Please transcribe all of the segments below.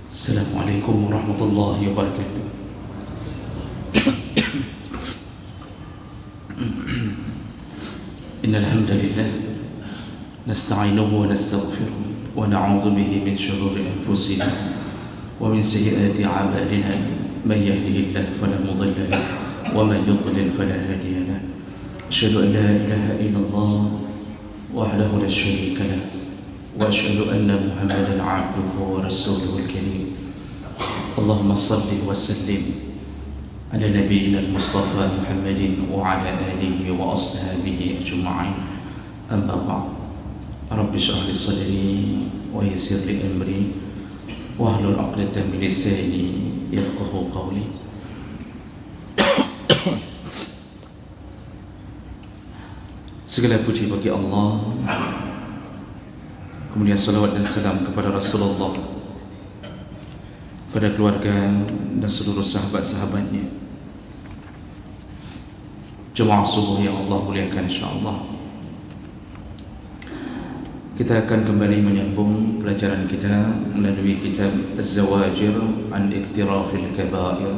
Assalamualaikum warahmatullahi wabarakatuh. Innal hamdalillah nasta'inuhu wa nastaghfiruh wa na'udzu bihi min shururi anfusina wa min sayyiati a'malina. Man yahdihillahu fala mudilla lahu wa man yudlil fala hadiya lahu. Asyhadu an la ilaha illallah wahdahu la syarika lahu wa asyhadu anna Muhammadan 'abduhu wa rasuluhul karim. Allahumma salli wa sallim ala nabiyyina al-Mustafa Muhammadin wa ala alihi wa ashabihi ajma'in. Amma ba'd. Rabbi shrah li sadri wa yassir li amri wa hlul 'uqdatam min lisani yafqahu qawli. Segala puji bagi Allah, kemudian salawat dan salam kepada Rasulullah, pada keluarga dan seluruh sahabat-sahabatnya. Jemaah subuh yang Allah muliakan, insyaAllah kita akan kembali menyambung pelajaran kita melalui kitab Az-Zawajir an Iqtirafil Kabair,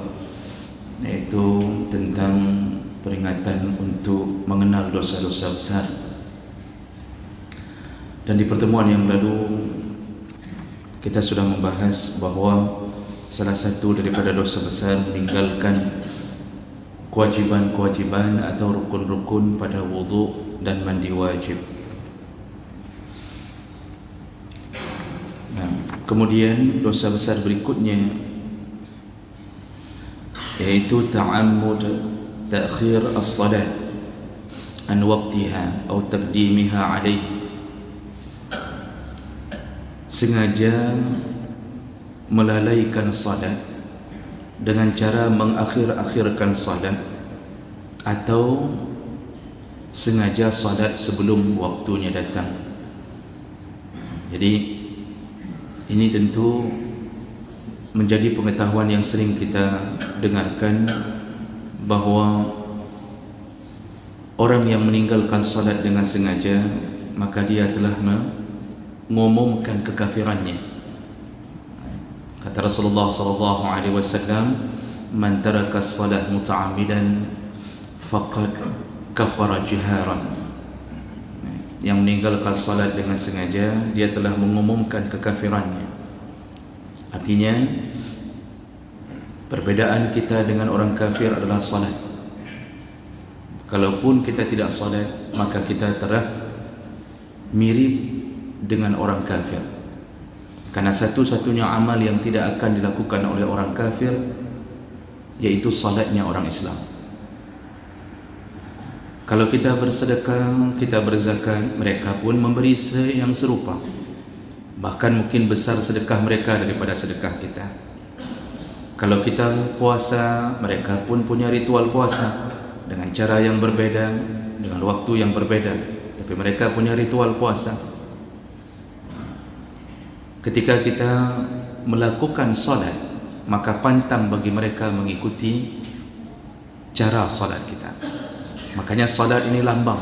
yaitu tentang peringatan untuk mengenal dosa-dosa besar. Dan di pertemuan yang lalu kita sudah membahas bahawa salah satu daripada dosa besar meninggalkan kewajiban-kewajiban atau rukun-rukun pada wudu dan mandi wajib. Nah, kemudian dosa besar berikutnya yaitu ta'ammud ta'khir as-salat an waqtiha atau taqdimiha alaihi, sengaja melalaikan salat dengan cara mengakhir-akhirkan salat atau sengaja salat sebelum waktunya datang. Jadi ini tentu menjadi pengetahuan yang sering kita dengarkan bahawa orang yang meninggalkan salat dengan sengaja maka dia telah mengumumkan kekafirannya. Kata Rasulullah sallallahu alaihi wasallam, "Man taraka as-salah muta'ammidan faqad kafara jiharan." Yang meninggalkan salat dengan sengaja, dia telah mengumumkan kekafirannya. Artinya, perbedaan kita dengan orang kafir adalah salat. Kalaupun kita tidak salat, maka kita telah mirip dengan orang kafir. Karena satu-satunya amal yang tidak akan dilakukan oleh orang kafir yaitu salatnya orang Islam. Kalau kita bersedekah, kita berzakat, mereka pun memberi yang serupa. Bahkan mungkin besar sedekah mereka daripada sedekah kita. Kalau kita puasa, mereka pun punya ritual puasa dengan cara yang berbeda, dengan waktu yang berbeda, tapi mereka punya ritual puasa. Ketika kita melakukan salat, maka pantang bagi mereka mengikuti cara salat kita. Makanya salat ini lambang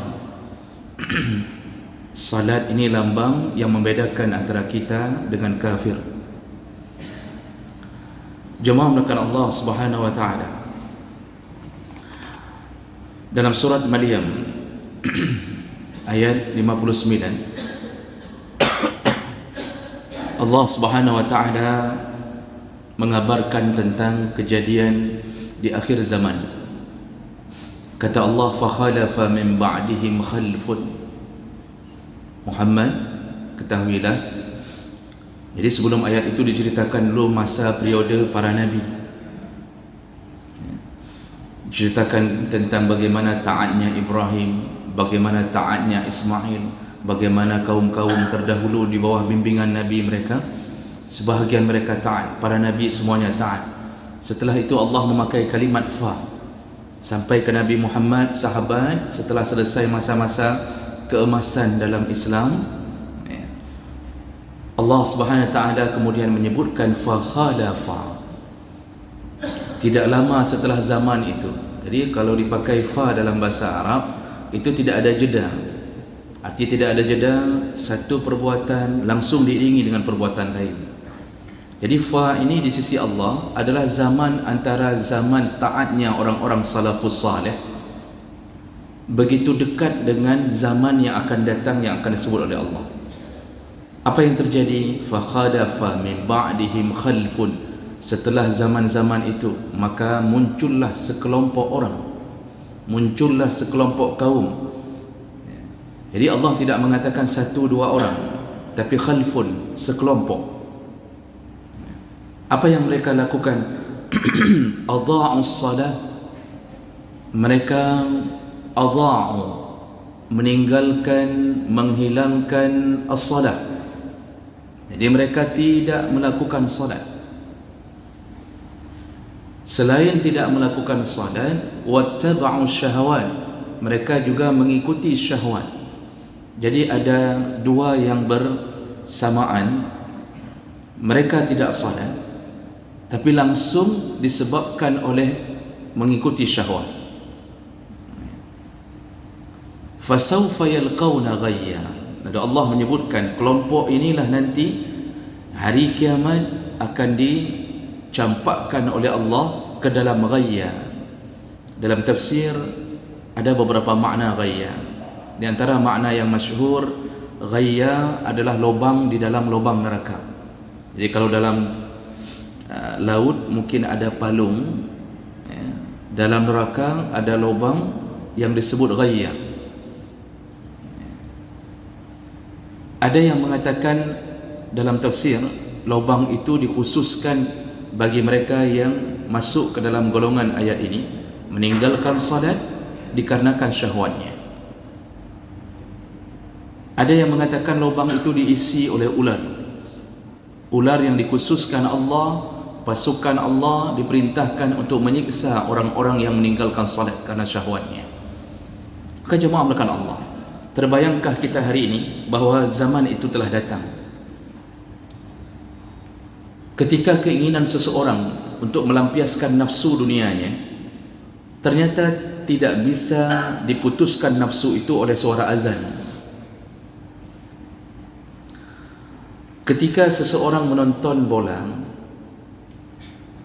salat ini lambang yang membedakan antara kita dengan kafir. Jemaah melakukan Allah Subhanahu wa taala dalam surat Maryam ayat 59, Allah Subhanahu wa taala mengabarkan tentang kejadian di akhir zaman. Kata Allah, "Fa khalafa min ba'dihim khalfun." Muhammad, ketahuilah. Jadi sebelum ayat itu diceritakan dulu masa periode para nabi. Diceritakan tentang bagaimana taatnya Ibrahim, bagaimana taatnya Ismail, bagaimana kaum-kaum terdahulu di bawah bimbingan Nabi mereka. Sebahagian mereka taat, para Nabi semuanya taat. Setelah itu Allah memakai kalimat fa sampai ke Nabi Muhammad, sahabat. Setelah selesai masa-masa keemasan dalam Islam, Allah Subhanahu wa taala kemudian menyebutkan fa khalafa. Tidak lama setelah zaman itu. Jadi kalau dipakai fa dalam bahasa Arab, itu tidak ada jeda. Arti tidak ada jeda, satu perbuatan langsung diiringi dengan perbuatan lain. Jadi fa ini di sisi Allah adalah zaman antara zaman taatnya orang-orang salafus salih begitu dekat dengan zaman yang akan datang yang akan disebut oleh Allah. Apa yang terjadi? Fa khalafa min ba'dihim khalfun. Setelah zaman-zaman itu, maka muncullah sekelompok orang, muncullah sekelompok kaum. Jadi Allah tidak mengatakan satu dua orang, tapi khalfun, sekelompok. Apa yang mereka lakukan? Adha'us salat. Mereka adha'u, meninggalkan, menghilangkan as-salat. Jadi mereka tidak melakukan salat. Selain tidak melakukan salat, wattaba'u syahawat, mereka juga mengikuti syahwat. Jadi ada dua yang bersamaan. Mereka tidak salat, tapi langsung disebabkan oleh mengikuti syahwat. Fasawfa yalqawna ghayya. Dan Allah menyebutkan kelompok inilah nanti hari kiamat akan dicampakkan oleh Allah ke dalam ghayya. Dalam tafsir ada beberapa makna ghayya. Di antara makna yang masyhur, ghayya adalah lubang di dalam lubang neraka. Jadi kalau dalam laut mungkin ada palung, ya. Dalam neraka ada lubang yang disebut ghayya. Ada yang mengatakan dalam tafsir, lubang itu dikhususkan bagi mereka yang masuk ke dalam golongan ayat ini, meninggalkan salat dikarenakan syahwatnya. Ada yang mengatakan lubang itu diisi oleh ular. Ular yang dikhususkan Allah, pasukan Allah diperintahkan untuk menyiksa orang-orang yang meninggalkan salat karena syahwatnya. Maka jemaah melakukan Allah, terbayangkah kita hari ini bahawa zaman itu telah datang ketika keinginan seseorang untuk melampiaskan nafsu dunianya ternyata tidak bisa diputuskan nafsu itu oleh suara azan. Ketika seseorang menonton bola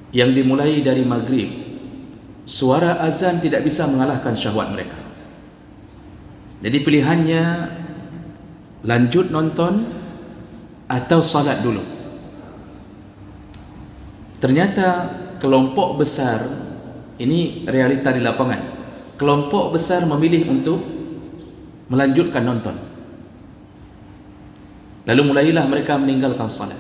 yang dimulai dari maghrib, suara azan tidak bisa mengalahkan syahwat mereka. Jadi pilihannya lanjut nonton atau salat dulu. Ternyata kelompok besar, ini realita di lapangan, kelompok besar memilih untuk melanjutkan nonton. Lalu mulailah mereka meninggalkan salat.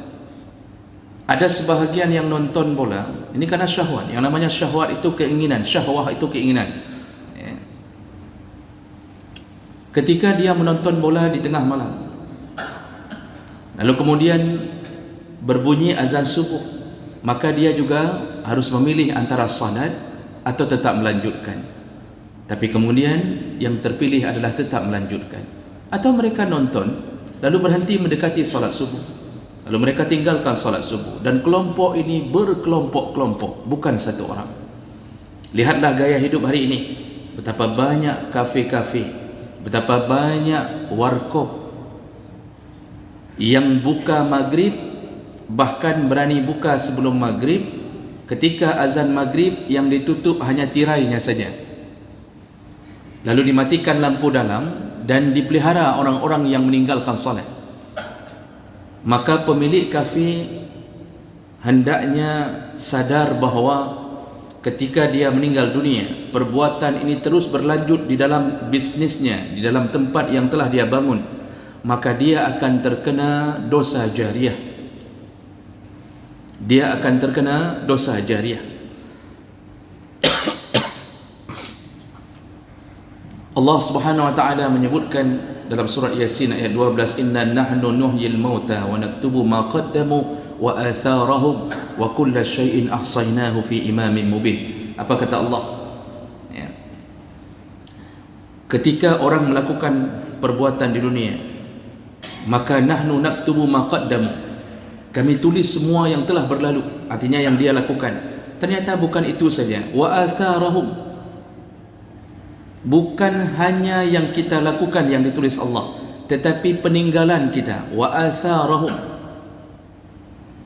Ada sebahagian yang nonton bola, ini karena syahwat. Yang namanya syahwat itu keinginan, syahwah itu keinginan. Ya. Ketika dia menonton bola di tengah malam, lalu kemudian berbunyi azan subuh, maka dia juga harus memilih antara salat atau tetap melanjutkan. Tapi kemudian yang terpilih adalah tetap melanjutkan. Atau mereka nonton lalu berhenti mendekati salat subuh, lalu mereka tinggalkan salat subuh. Dan kelompok ini berkelompok-kelompok, bukan satu orang. Lihatlah gaya hidup hari ini, betapa banyak kafe-kafe, betapa banyak warkop yang buka maghrib, bahkan berani buka sebelum maghrib. Ketika azan maghrib yang ditutup hanya tirainya saja, lalu dimatikan lampu dalam dan dipelihara orang-orang yang meninggalkan salat. Maka pemilik kafe hendaknya sadar bahawa ketika dia meninggal dunia, perbuatan ini terus berlanjut di dalam bisnisnya, di dalam tempat yang telah dia bangun, maka dia akan terkena dosa jariah. Dia akan terkena dosa jariah. Allah Subhanahu wa taala menyebutkan dalam surah Yasin ayat 12, inna nahnu nuhyil mauta wa naktubu ma qaddamu wa atharahum wa kulla syai'in ahsaynahu fi imamin mubin. Apa kata Allah? Ya. Ketika orang melakukan perbuatan di dunia, maka nahnu naktubu ma qaddamu, kami tulis semua yang telah berlalu, artinya yang dia lakukan. Ternyata bukan itu saja, wa atharahum, bukan hanya yang kita lakukan yang ditulis Allah, tetapi peninggalan kita, wa atharahum,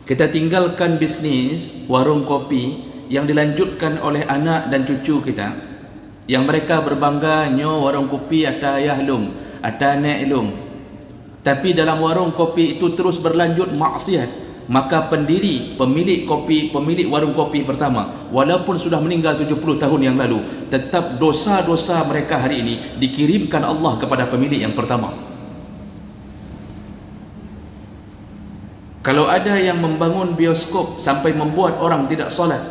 kita tinggalkan bisnis warung kopi yang dilanjutkan oleh anak dan cucu kita, yang mereka berbangga, nyo warung kopi ada ayah lum, ada nek lum, tapi dalam warung kopi itu terus berlanjut maksiat. Maka pendiri, pemilik kopi, pemilik warung kopi pertama, walaupun sudah meninggal 70 tahun yang lalu, tetap dosa-dosa mereka hari ini dikirimkan Allah kepada pemilik yang pertama. Kalau ada yang membangun bioskop sampai membuat orang tidak solat,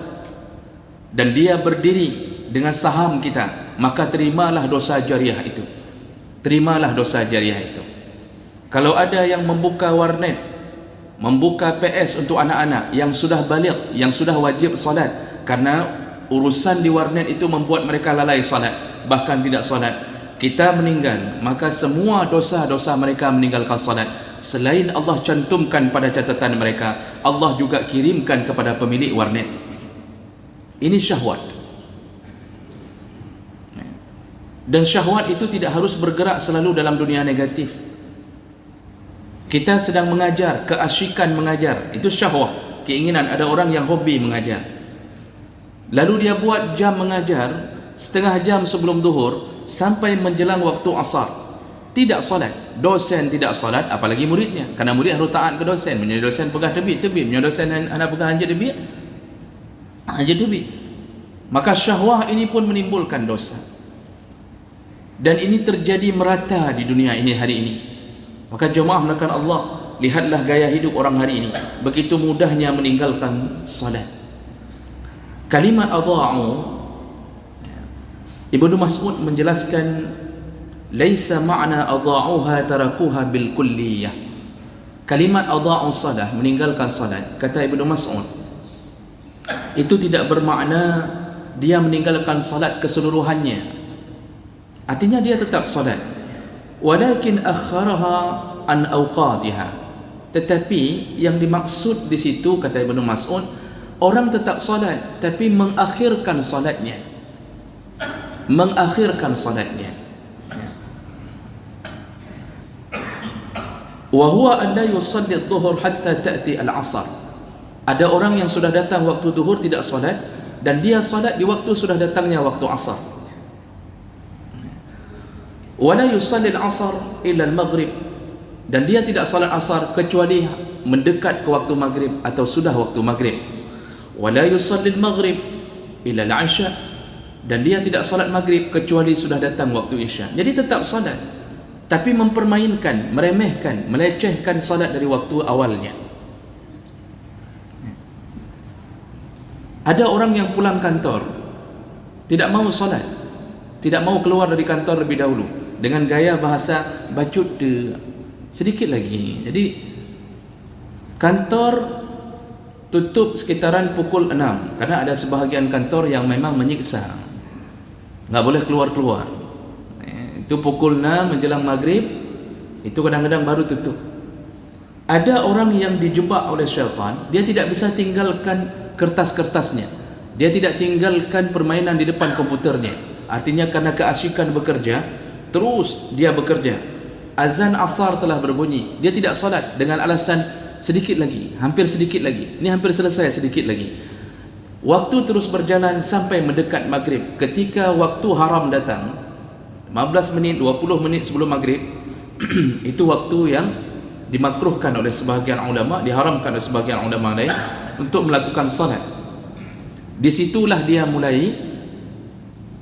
dan dia berdiri dengan saham kita, maka terimalah dosa jariah itu. Terimalah dosa jariah itu. Kalau ada yang membuka warnet, membuka PS untuk anak-anak yang sudah baligh, yang sudah wajib solat, karena urusan di warnet itu membuat mereka lalai solat, bahkan tidak solat, kita meninggal, maka semua dosa-dosa mereka meninggalkan solat, selain Allah cantumkan pada catatan mereka, Allah juga kirimkan kepada pemilik warnet. Ini syahwat. Dan syahwat itu tidak harus bergerak selalu dalam dunia negatif. Kita sedang mengajar, keasyikan mengajar, itu syahwat, keinginan. Ada orang yang hobi mengajar, lalu dia buat jam mengajar setengah jam sebelum zuhur sampai menjelang waktu asar, tidak solat. Dosen tidak solat, apalagi muridnya, karena murid harus taat ke dosen. Menjadi dosen pegah tebit, menjadi dosen anak pegah hanja tebit, maka syahwah ini pun menimbulkan dosa. Dan ini terjadi merata di dunia ini hari ini. Maka jemaah melakukan Allah, lihatlah gaya hidup orang hari ini, begitu mudahnya meninggalkan salat. Kalimat adha'u, Ibnu Mas'ud menjelaskan, laisa ma'na adha'uha tarakuha bil kulliyah. Kalimat adha'u salah, meninggalkan salat, kata Ibnu Mas'ud, itu tidak bermakna dia meninggalkan salat keseluruhannya. Artinya dia tetap salat, walakin akharaha an awqatiha. Tetapi yang dimaksud di situ, kata Ibnu Mas'ud, orang tetap salat tapi mengakhirkan salatnya. Mengakhirkan salatnya. Wa huwa an la yusalli adh-dhuhr hatta ta'ti al-'asr. Ada orang yang sudah datang waktu zuhur tidak salat, dan dia salat di waktu sudah datangnya waktu asar. Wala yusalli al-'asr illa al-maghrib, dan dia tidak salat asar kecuali mendekat ke waktu maghrib atau sudah waktu maghrib. Wala yusalli al-maghrib illa al-'isha, dan dia tidak salat maghrib kecuali sudah datang waktu isya. Jadi tetap salat, tapi mempermainkan, meremehkan, melecehkan salat dari waktu awalnya. Ada orang yang pulang kantor tidak mau salat, tidak mau keluar dari kantor lebih dahulu, dengan gaya bahasa bacut de sedikit lagi. Jadi kantor tutup sekitaran pukul 6, karena ada sebahagian kantor yang memang menyiksa, nggak boleh keluar-keluar. Itu pukul 6 menjelang maghrib, itu kadang-kadang baru tutup. Ada orang yang dijebak oleh syaitan, dia tidak bisa tinggalkan kertas-kertasnya, dia tidak tinggalkan permainan di depan komputernya. Artinya karena keasyikan bekerja, terus dia bekerja. Azan asar telah berbunyi, dia tidak salat dengan alasan sedikit lagi, hampir sedikit lagi, ini hampir selesai, sedikit lagi. Waktu terus berjalan sampai mendekat maghrib. Ketika waktu haram datang, 15 menit, 20 menit sebelum maghrib, itu waktu yang dimakruhkan oleh sebahagian ulama, diharamkan oleh sebahagian ulama lain untuk melakukan salat. Disitulah dia mulai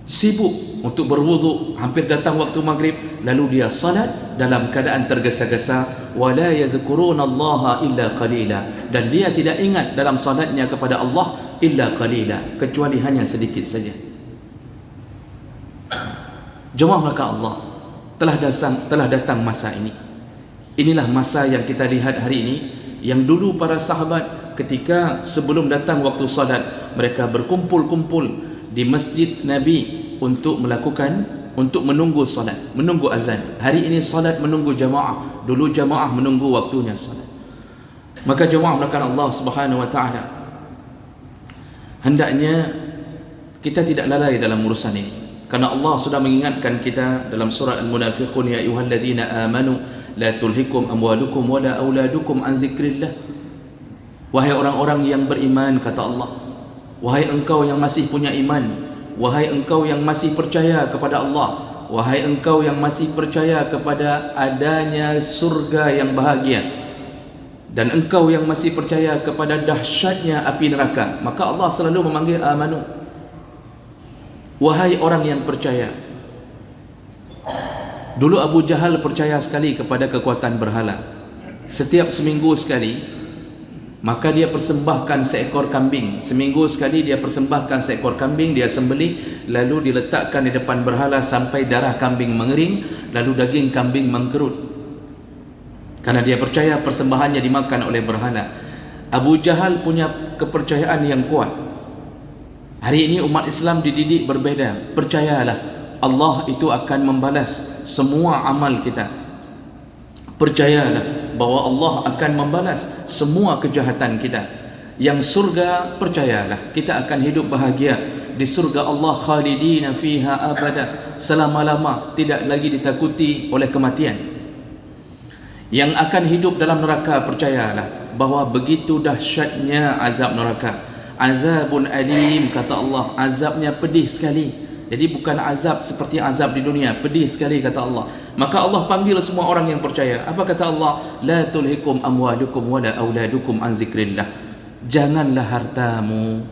sibuk untuk berwuduk, hampir datang waktu maghrib, lalu dia salat dalam keadaan tergesa-gesa. Wala yazkurunallaha illa qalila, dan dia tidak ingat dalam salatnya kepada Allah illa qalila, kecuali hanya sedikit saja. Jemaah maka Allah, telah datang masa ini. Inilah masa yang kita lihat hari ini, yang dulu para sahabat ketika sebelum datang waktu salat, mereka berkumpul-kumpul di masjid Nabi untuk menunggu salat, menunggu azan. Hari ini salat menunggu jamaah, dulu jamaah menunggu waktunya salat. Maka jamaah melakukan Allah Subhanahu wa taala, hendaknya kita tidak lalai dalam urusan ini, karena Allah sudah mengingatkan kita dalam surah Al-Munafiqun, ya ayyuhalladzina amanu la tulhikum amwalukum wala auladukum an zikrillah. Wahai orang-orang yang beriman, kata Allah, wahai engkau yang masih punya iman, wahai engkau yang masih percaya kepada Allah, wahai engkau yang masih percaya kepada adanya surga yang bahagia, dan engkau yang masih percaya kepada dahsyatnya api neraka, maka Allah selalu memanggil amanu, wahai orang yang percaya. Dulu Abu Jahal percaya sekali kepada kekuatan berhala. Setiap seminggu sekali maka dia persembahkan seekor kambing. Seminggu sekali dia persembahkan seekor kambing, dia sembelih, lalu diletakkan di depan berhala sampai darah kambing mengering, lalu daging kambing mengkerut, karena dia percaya persembahannya dimakan oleh berhala. Abu Jahal punya kepercayaan yang kuat. Hari ini umat Islam dididik berbeza. Percayalah, Allah itu akan membalas semua amal kita. Percayalah bahwa Allah akan membalas semua kejahatan kita. Yang surga, percayalah, kita akan hidup bahagia di surga Allah, khalidina fiha abada, selama-lama, tidak lagi ditakuti oleh kematian. Yang akan hidup dalam neraka, percayalah bahwa begitu dahsyatnya azab neraka. Azabun alim, kata Allah, azabnya pedih sekali. Jadi bukan azab seperti azab di dunia, pedih sekali, kata Allah. Maka Allah panggil semua orang yang percaya. Apa kata Allah? La tulhikum amwalukum wala auladukum an zikrillah. Janganlah hartamu.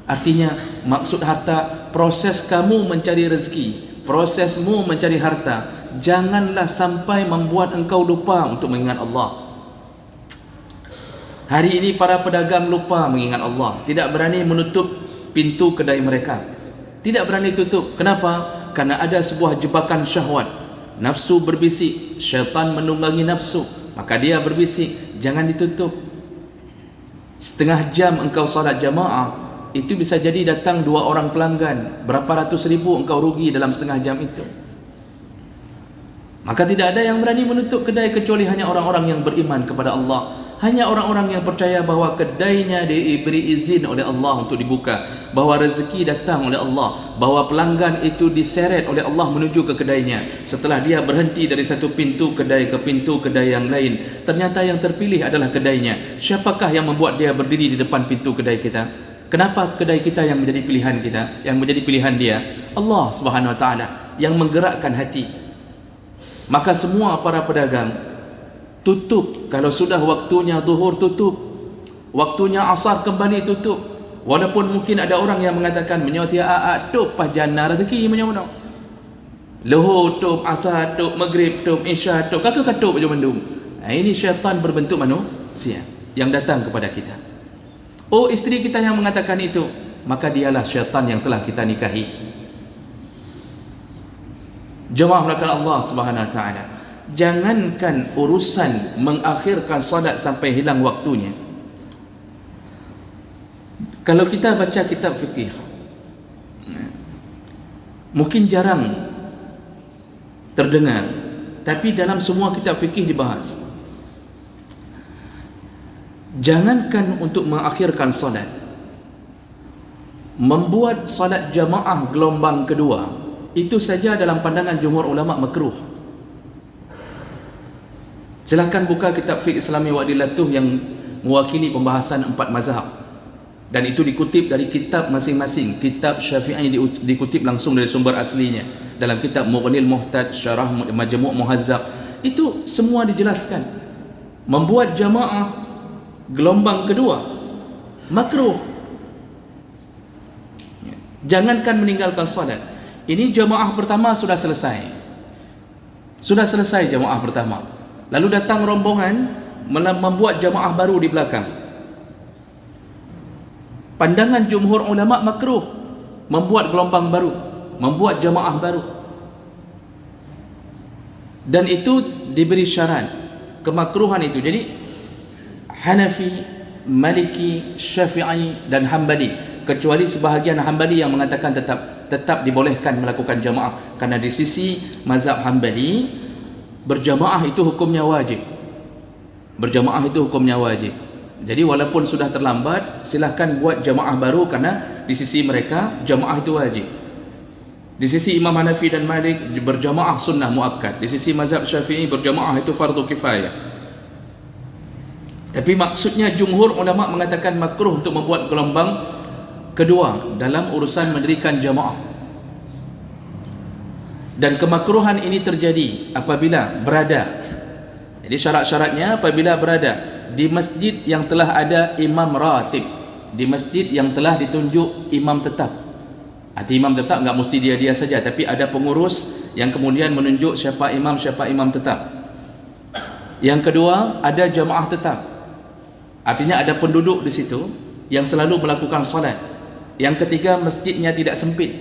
Artinya maksud harta, proses kamu mencari rezeki, prosesmu mencari harta, janganlah sampai membuat engkau lupa untuk mengingat Allah. Hari ini para pedagang lupa mengingat Allah, tidak berani menutup pintu kedai mereka, tidak berani tutup. Kenapa? Karena ada sebuah jebakan syahwat. Nafsu berbisik, syaitan menunggangi nafsu, maka dia berbisik, jangan ditutup. Setengah jam engkau salat jamaah, itu bisa jadi datang 2 orang pelanggan, berapa ratus ribu engkau rugi dalam setengah jam itu. Maka tidak ada yang berani menutup kedai kecuali hanya orang-orang yang beriman kepada Allah. Hanya orang-orang yang percaya bahawa kedainya diberi izin oleh Allah untuk dibuka, bahawa rezeki datang oleh Allah, bahawa pelanggan itu diseret oleh Allah menuju ke kedainya. Setelah dia berhenti dari satu pintu kedai ke pintu kedai yang lain, ternyata yang terpilih adalah kedainya. Siapakah yang membuat dia berdiri di depan pintu kedai kita? Kenapa kedai kita yang menjadi pilihan kita, yang menjadi pilihan dia? Allah Subhanahu Wa Taala yang menggerakkan hati. Maka semua para pedagang tutup. Kalau sudah waktunya zuhur, tutup. Waktunya asar, kembali tutup. Walaupun mungkin ada orang yang mengatakan menyotia tup pajana rezeki menyamuna. Lohor tup, asar tup, maghrib tup, isya tup, kakak tup aja mendung. Ini syaitan berbentuk manusia yang datang kepada kita. Oh, isteri kita yang mengatakan itu, maka dialah syaitan yang telah kita nikahi. Jemaah melakukan Allah Subhanahu Wa Taala, jangankan urusan mengakhirkan salat sampai hilang waktunya. Kalau kita baca kitab fikih, mungkin jarang terdengar, tapi dalam semua kitab fikih dibahas. Jangankan untuk mengakhirkan salat, membuat salat jamaah gelombang kedua, itu saja dalam pandangan jumhur ulama makruh. Silakan buka kitab fiqh Islami wa Adillatuh yang mewakili pembahasan 4 mazhab, dan itu dikutip dari kitab masing-masing. Kitab Syafi'i dikutip langsung dari sumber aslinya dalam kitab Mughnil Muhtaj, Syarah Majmu' Muhazzab. Itu semua dijelaskan. Membuat jamaah gelombang kedua makruh. Jangankan meninggalkan salat. Ini jamaah pertama sudah selesai. Sudah selesai jamaah pertama. Lalu datang rombongan membuat jamaah baru di belakang. Pandangan jumhur ulama makruh membuat gelombang baru, membuat jamaah baru. Dan itu diberi syarat kemakruhan itu. Jadi Hanafi, Maliki, Syafi'i dan Hambali, kecuali sebahagian Hambali yang mengatakan tetap dibolehkan melakukan jamaah, karena di sisi mazhab Hambali berjamaah itu hukumnya wajib. Berjamaah itu hukumnya wajib. Jadi walaupun sudah terlambat, silahkan buat jamaah baru, karena di sisi mereka jamaah itu wajib. Di sisi Imam Hanafi dan Malik berjamaah sunnah muakkad. Di sisi mazhab Syafi'i berjamaah itu fardu kifayah. Tapi maksudnya jumhur ulama mengatakan makruh untuk membuat gelombang kedua dalam urusan mendirikan jamaah. Dan kemakruhan ini terjadi apabila berada, jadi syarat-syaratnya apabila berada di masjid yang telah ada imam ratib, di masjid yang telah ditunjuk imam tetap. Arti imam tetap enggak mesti dia saja, tapi ada pengurus yang kemudian menunjuk siapa imam tetap. Yang kedua, ada jamaah tetap. Artinya ada penduduk di situ yang selalu melakukan salat. Yang ketiga, masjidnya tidak sempit.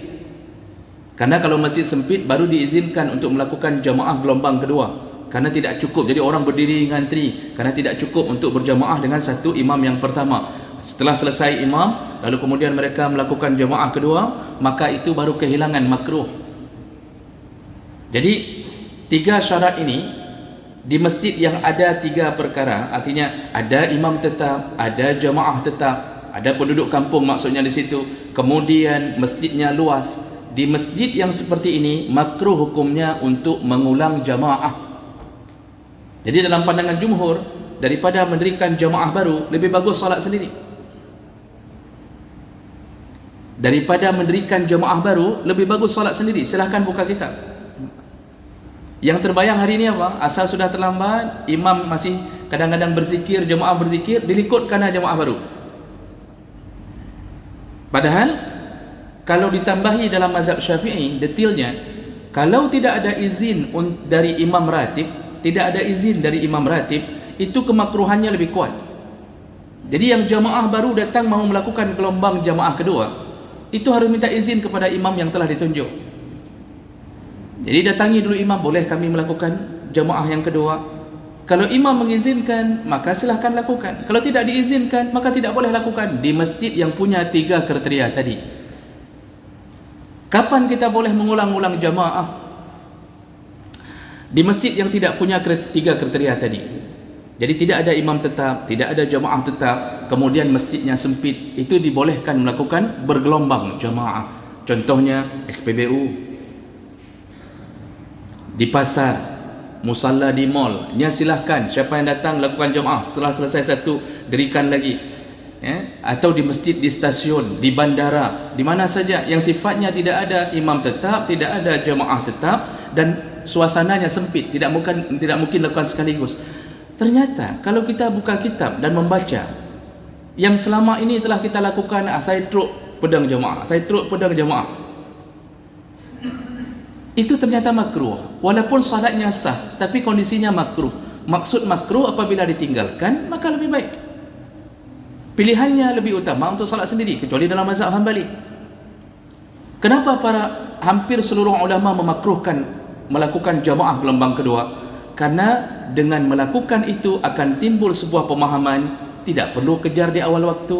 Karena kalau masjid sempit baru diizinkan untuk melakukan jamaah gelombang kedua. Karena tidak cukup, jadi orang berdiri ngantri. Karena tidak cukup untuk berjamaah dengan satu imam yang pertama. Setelah selesai imam, lalu kemudian mereka melakukan jamaah kedua, maka itu baru kehilangan makruh. Jadi 3 syarat ini di masjid yang ada 3 perkara, artinya ada imam tetap, ada jamaah tetap, ada penduduk kampung maksudnya di situ, kemudian masjidnya luas. Di masjid yang seperti ini makruh hukumnya untuk mengulang jamaah. Jadi dalam pandangan jumhur, daripada mendirikan jamaah baru, lebih bagus salat sendiri. Daripada mendirikan jamaah baru, lebih bagus salat sendiri. Silahkan buka kitab. Yang terbayang hari ini apa? Asal sudah terlambat, imam masih kadang-kadang berzikir, jamaah berzikir, dilikutkan jamaah baru. Padahal kalau ditambahi dalam mazhab Syafi'i detailnya, kalau tidak ada izin dari imam ratib, tidak ada izin dari imam ratib, itu kemakruhannya lebih kuat. Jadi yang jamaah baru datang mau melakukan gelombang jamaah kedua, itu harus minta izin kepada imam yang telah ditunjuk. Jadi datangi dulu imam, boleh kami melakukan jamaah yang kedua? Kalau imam mengizinkan, maka silahkan lakukan. Kalau tidak diizinkan, maka tidak boleh lakukan di masjid yang punya 3 kriteria tadi. Kapan kita boleh mengulang-ulang jamaah? Di masjid yang tidak punya 3 kriteria tadi. Jadi tidak ada imam tetap, tidak ada jamaah tetap, kemudian masjidnya sempit, itu dibolehkan melakukan bergelombang jamaah. Contohnya SPBU, di pasar, musalla di mall, nya silahkan siapa yang datang lakukan jamaah. Setelah selesai satu, dirikan lagi. Atau di masjid, di stasiun, di bandara, di mana saja yang sifatnya tidak ada imam tetap, tidak ada jamaah tetap, dan suasananya sempit, tidak mungkin lakukan sekaligus. Ternyata kalau kita buka kitab dan membaca yang selama ini telah kita lakukan, saya truk pedang jamaah, itu ternyata makruh. Walaupun salatnya sah, tapi kondisinya makruh. Maksud makruh apabila ditinggalkan, maka lebih baik. Pilihannya lebih utama untuk salat sendiri, kecuali dalam mazhab Hambali. Kenapa hampir seluruh ulama memakruhkan melakukan jamaah gelombang kedua? Karena dengan melakukan itu akan timbul sebuah pemahaman, tidak perlu kejar di awal waktu.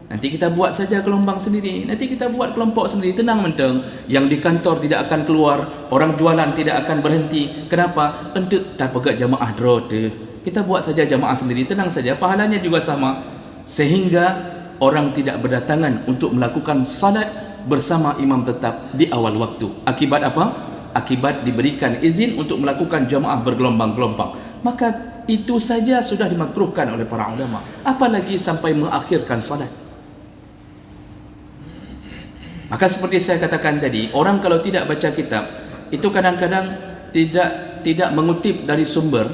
Nanti kita buat saja gelombang sendiri, nanti kita buat kelompok sendiri, tenang menteng. Yang di kantor tidak akan keluar, orang jualan tidak akan berhenti. Kenapa? Entut tak pegat jamaah drode. Kita buat saja jamaah sendiri, tenang saja, pahalanya juga sama. Sehingga orang tidak berdatangan untuk melakukan salat bersama imam tetap di awal waktu. Akibat apa? Akibat diberikan izin untuk melakukan jamaah bergelombang-gelombang. Maka itu saja sudah dimakruhkan oleh para ulama, apalagi sampai mengakhirkan salat. Maka seperti saya katakan tadi, orang kalau tidak baca kitab, itu kadang-kadang tidak mengutip dari sumber,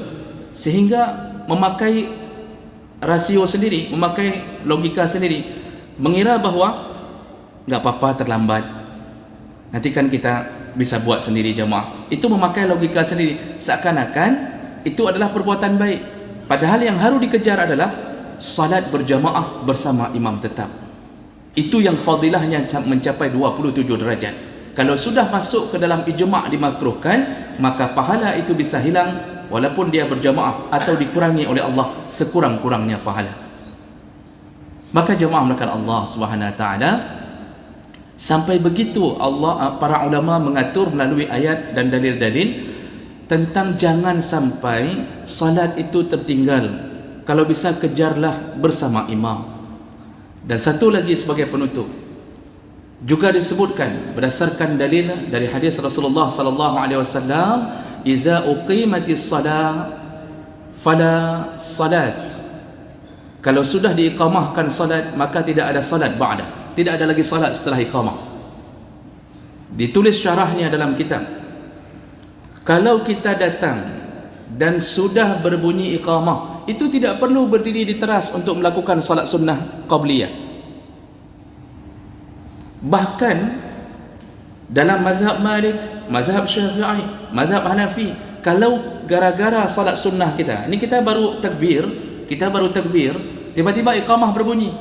sehingga memakai rasio sendiri, memakai logika sendiri, mengira bahwa enggak apa-apa terlambat, nanti kan kita bisa buat sendiri jamaah. Itu memakai logika sendiri, seakan-akan itu adalah perbuatan baik, padahal yang harus dikejar adalah salat berjamaah bersama imam tetap. Itu yang fadilahnya mencapai 27 derajat. Kalau sudah masuk ke dalam ijma' dimakruhkan, maka pahala itu bisa hilang walaupun dia berjamaah, atau dikurangi oleh Allah sekurang-kurangnya pahala. Maka jamaah melakukan Allah Subhanahu wa taala. Sampai begitu para ulama mengatur melalui ayat dan dalil-dalil tentang jangan sampai salat itu tertinggal. Kalau bisa kejarlah bersama imam. Dan satu lagi sebagai penutup, Juga disebutkan berdasarkan dalil dari hadis Rasulullah sallallahu alaihi wasallam, "Iza uqimatis shalah fala salat." Kalau sudah diiqamahkan salat, maka tidak ada salat ba'da. Tidak ada lagi salat setelah iqamah. Ditulis syarahnya dalam kitab. Kalau kita datang dan sudah berbunyi iqamah, itu tidak perlu berdiri di teras untuk melakukan salat sunnah qabliyah. Bahkan dalam mazhab Malik, mazhab Syafi'i, mazhab Hanafi, kalau gara-gara salat sunnah kita, ini kita baru takbir, tiba-tiba iqamah berbunyi,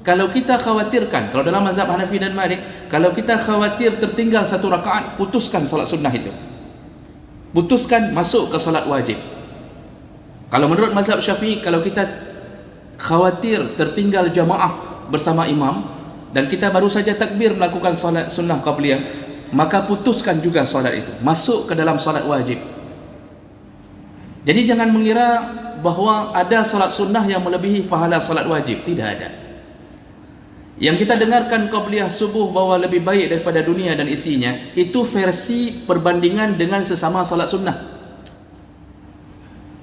kalau kita khawatirkan, kalau dalam mazhab Hanafi dan Malik, kalau kita khawatir tertinggal satu rakaat, putuskan salat sunnah itu, putuskan, masuk ke salat wajib. Kalau menurut mazhab Syafi'i, kalau kita khawatir tertinggal jamaah bersama imam dan kita baru saja takbir melakukan salat sunnah qabliyah, maka putuskan juga salat itu, masuk ke dalam salat wajib. Jadi jangan mengira bahawa ada salat sunnah yang melebihi pahala salat wajib, tidak ada. Yang kita dengarkan qabliyah subuh bahawa lebih baik daripada dunia dan isinya, itu versi perbandingan dengan sesama salat sunnah.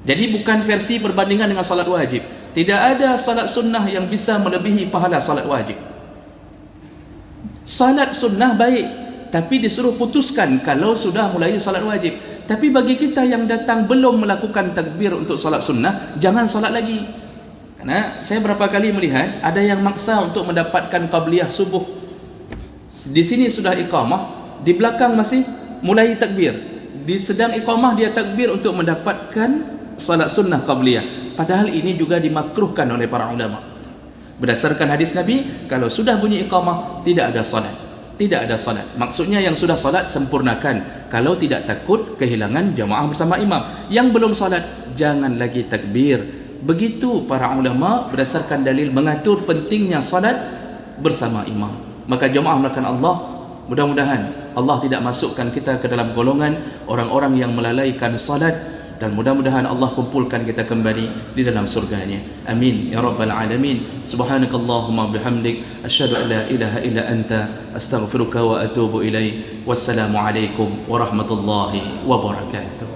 Jadi bukan versi perbandingan dengan salat wajib. Tidak ada salat sunnah yang bisa melebihi pahala salat wajib. Salat sunnah baik, tapi disuruh putuskan kalau sudah mulai salat wajib. Tapi bagi kita yang datang belum melakukan takbir untuk salat sunnah, jangan salat lagi. Karena saya berapa kali melihat ada yang maksa untuk mendapatkan qabliyah subuh. Di sini sudah iqamah, di belakang masih mulai takbir. Di sedang iqamah dia takbir untuk mendapatkan salat sunnah qabliyah. Padahal ini juga dimakruhkan oleh para ulama. Berdasarkan hadis Nabi, kalau sudah bunyi iqamah, tidak ada salat. Tidak ada salat. Maksudnya yang sudah salat, sempurnakan. Kalau tidak takut kehilangan jamaah bersama imam. Yang belum salat, jangan lagi takbir. Begitu para ulama berdasarkan dalil mengatur pentingnya salat bersama imam. Maka jamaah melakukan Allah, mudah-mudahan Allah tidak masukkan kita ke dalam golongan orang-orang yang melalaikan salat, dan mudah-mudahan Allah kumpulkan kita kembali di dalam surganya. Amin ya rabbal alamin. Subhanakallahumma bihamdik, asyhadu an la ilaha illa anta, astaghfiruka wa atubu ilaik. Wassalamu alaikum warahmatullahi wabarakatuh.